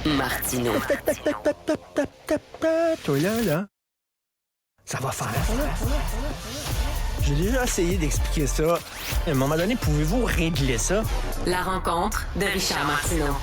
Martineau. Toi là. Ça va faire. J'ai déjà essayé d'expliquer ça. À un moment donné, pouvez-vous régler ça? La rencontre de Richard Martineau.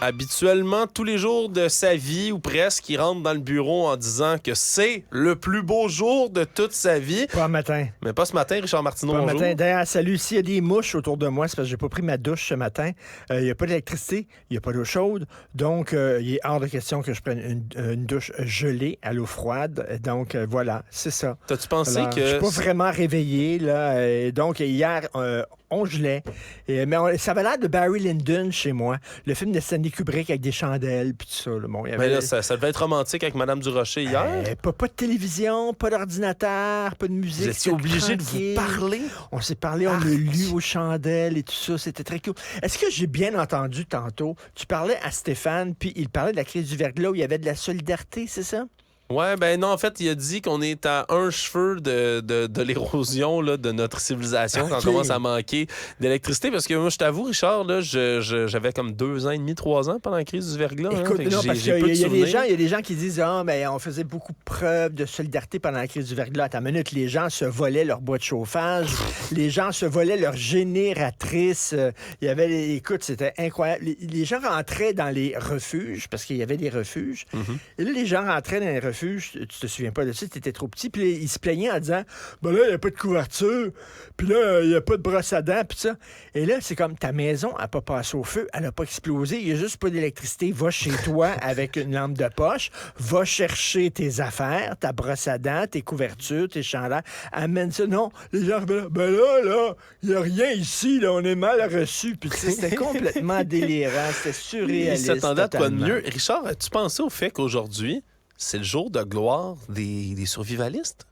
Habituellement, tous les jours de sa vie, ou presque, il rentre dans le bureau en disant que c'est le plus beau jour de toute sa vie. Pas un matin. Mais pas ce matin, Richard Martineau, Pas un bonjour. matin. D'ailleurs, salut, s'il y a des mouches autour de moi, c'est parce que j'ai pas pris ma douche ce matin. Il n'y a pas d'électricité, il n'y a pas d'eau chaude. Donc, il est hors de question que je prenne une douche gelée à l'eau froide. Donc, voilà, c'est ça. T'as-tu pensé Alors, que... je suis pas vraiment réveillé, là. Donc, hier, on gelait. Mais ça avait l'air de Barry Lyndon chez moi. Le film de Stanley Kubrick avec des chandelles, puis tout ça. Là. Bon, il y avait... Mais là, ça devait être romantique avec Madame Durocher hier. Pas de télévision, pas d'ordinateur, pas de musique. Vous étiez obligé de vous parler. On s'est parlé, on a lu aux chandelles et tout ça. C'était très cool. Est-ce que j'ai bien entendu tantôt? Tu parlais à Stéphane, puis il parlait de la crise du verglas où il y avait de la solidarité, c'est ça? Ouais, ben non, en fait, il a dit qu'on est à un cheveu de l'érosion là, de notre civilisation quand on commence à manquer d'électricité. Parce que moi, je t'avoue, Richard, là, j'avais comme 2 ans et demi, 3 ans pendant la crise du verglas. Écoute, non, parce qu'il y a des gens qui disent mais on faisait beaucoup preuve de solidarité pendant la crise du verglas. Attends une minute, les gens se volaient leur bois de chauffage, les gens se volaient leur génératrice. Il y avait, écoute, c'était incroyable. Les gens rentraient dans les refuges, parce qu'il y avait des refuges. Et là, les gens rentraient dans les refuges. Tu te souviens pas de ça, tu étais trop petit. Puis là, ils se plaignaient en disant ben là, il n'y a pas de couverture. Puis là, il n'y a pas de brosse à dents. Puis ça. Et là, c'est comme ta maison n'a pas passé au feu, elle n'a pas explosé. Il n'y a juste pas d'électricité. Va chez toi avec une lampe de poche. Va chercher tes affaires, ta brosse à dents, tes couvertures, tes chandelles. Amène ça. Non, les gens, ben là, il n'y a rien ici. Là, on est mal reçus. Puis c'était complètement délirant. C'était surréaliste. Il s'attendait à quoi de totalement. mieux. Richard, as-tu pensé au fait qu'aujourd'hui, c'est le jour de gloire des survivalistes?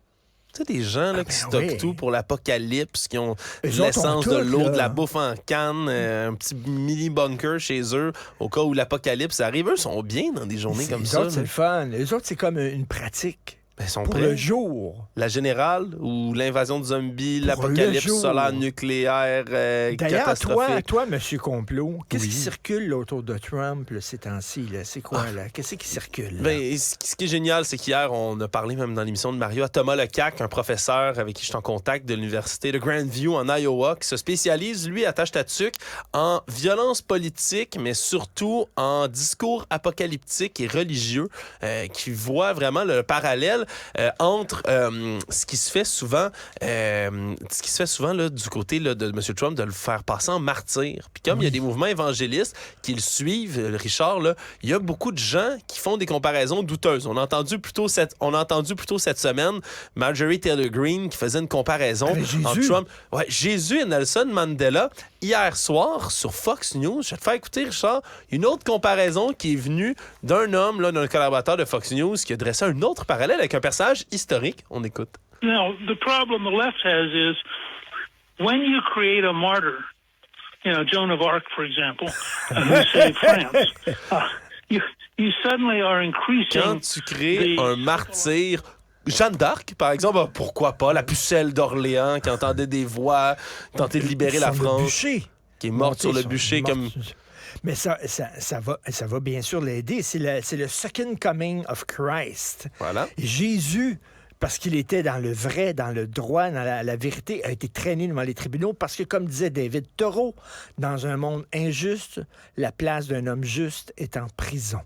Tu sais, des gens là, qui stockent tout pour l'apocalypse, qui ont de l'essence, de l'eau, de la bouffe en canne, un petit mini-bunker chez eux, au cas où l'apocalypse arrive. Eux sont bien dans des journées comme ça. Les autres, c'est le fun. Les autres, c'est comme une pratique. Ben, ils sont pour prêts. le jour. La générale ou l'invasion de zombies, l'apocalypse solaire, nucléaire, D'ailleurs, catastrophique. toi, Monsieur Complot, qu'est-ce Oui. qui circule là, autour de Trump là, ces temps-ci? Là? C'est quoi, là? Qu'est-ce qui circule? Là? Ben, ce qui est génial, c'est qu'hier, on a parlé même dans l'émission de Mario à Thomas Lecac, un professeur avec qui je suis en contact de l'université de Grandview en Iowa, qui se spécialise, lui, à tâche-tatuc, en violence politique, mais surtout en discours apocalyptique et religieux, qui voit vraiment le parallèle entre ce qui se fait souvent là, du côté là, de M. Trump, de le faire passer en martyr. Puis comme il y a des mouvements évangélistes qui le suivent, Richard, là, il y a beaucoup de gens qui font des comparaisons douteuses. On a entendu plus tôt cette semaine Marjorie Taylor Greene qui faisait une comparaison entre Trump, Jésus et Nelson Mandela. Hier soir, sur Fox News, je vais te faire écouter, Richard, une autre comparaison qui est venue d'un homme, là, d'un collaborateur de Fox News, qui a dressé un autre parallèle avec un personnage historique. On écoute. Now, the problem the left has is when you create a martyr, Joan of Arc, for example, who saved France, you suddenly are increasing... Quand tu crées un martyr... Jeanne d'Arc, par exemple, pourquoi pas? La pucelle d'Orléans qui entendait des voix, tentait de libérer la France. Qui est morte sur le bûcher comme... Mais ça va bien sûr l'aider. C'est le second coming of Christ. Voilà. Et Jésus, parce qu'il était dans le vrai, dans le droit, dans la vérité, a été traîné devant les tribunaux parce que, comme disait David Thoreau, dans un monde injuste, la place d'un homme juste est en prison.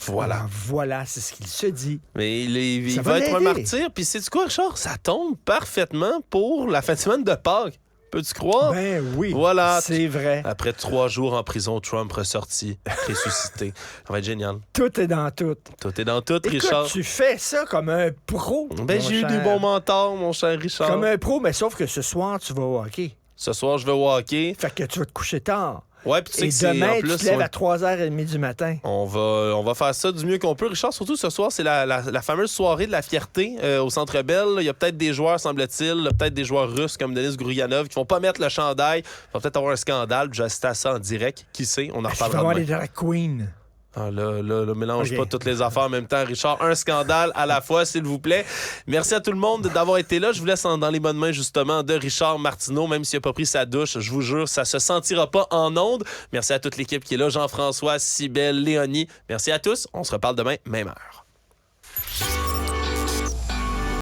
Voilà. Alors, voilà, c'est ce qu'il se dit. Mais il va être un martyr. Puis sais-tu quoi, Richard? Ça tombe parfaitement pour la fin de semaine de Pâques. Peux-tu croire? Ben oui, voilà. C'est vrai. Après 3 jours en prison, Trump ressorti, ressuscité. Ça va être génial. Tout est dans tout. Tout est dans tout, Écoute, Richard. tu fais ça comme un pro. Ben, j'ai eu des bons mentors, mon cher Richard. Comme un pro, mais sauf que ce soir, tu vas au hockey. Ce soir, je vais au hockey. Fait que tu vas te coucher tard. Ouais, puis tu sais et que c'est demain, en plus, tu te lèves à 3h30 du matin. On va faire ça du mieux qu'on peut. Richard, surtout ce soir, c'est la fameuse soirée de la fierté au Centre Bell. Il y a peut-être des joueurs, semble-t-il, peut-être des joueurs russes comme Denis Gourianov qui vont pas mettre le chandail. Il va peut-être avoir un scandale. J'ai assisté à ça en direct. Qui sait? On en Il va y reparlera avoir demain. des drag queens. Ah, là, mélange pas toutes les affaires en même temps, Richard. Un scandale à la fois, s'il vous plaît. Merci à tout le monde d'avoir été là. Je vous laisse dans les bonnes mains, justement, de Richard Martineau. Même s'il n'a pas pris sa douche, je vous jure, ça se sentira pas en ondes. Merci à toute l'équipe qui est là. Jean-François, Cybèle, Léonie. Merci à tous. On se reparle demain, même heure.